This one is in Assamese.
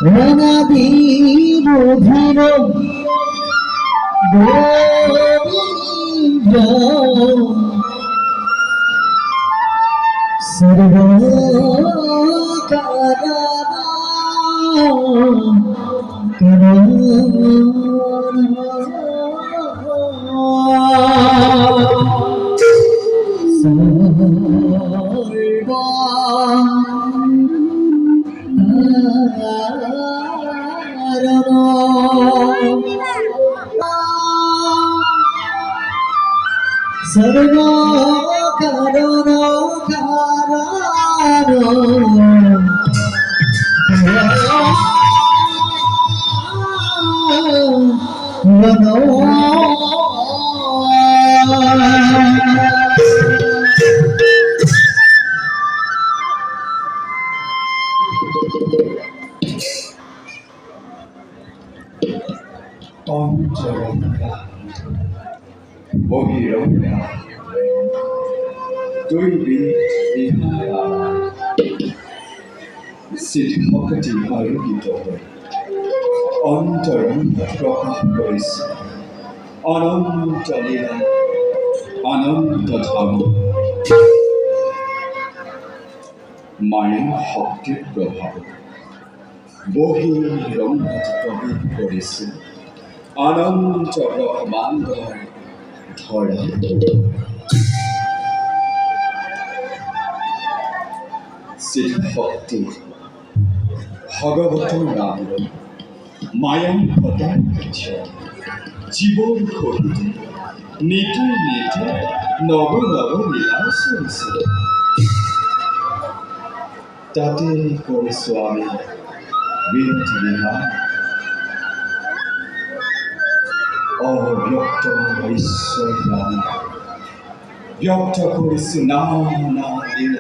অনাদি মধুৰ গোবিন্দ सर्व कारण বহিৰঙ্গা তৈৰি চিঠি আলোকিত হৈ অন্তৰঙ্গ প্ৰকাশ কৰিছে অনন্ত লীলা অনন্ত ধাম মায়াৰ শক্তিৰ প্ৰভাৱ বহিৰঙ্গত প্ৰৱেশ কৰিছে অনন্ত ব্ৰহ্মাণ্ডৰ ধৰা শক্তি ভগৱতৰ নাম মায়াং পদাৰ্থ জীৱৰ সহিত নীতি নীতি নৱ নৱ লীলা চলিছে তাতে কৰিছোঁ আমি বৃদ্ধি বিহাৰ অব্যক্ত ঈশ্বৰ নাম ব্যক্ত কৰিছোঁ নানা লীলা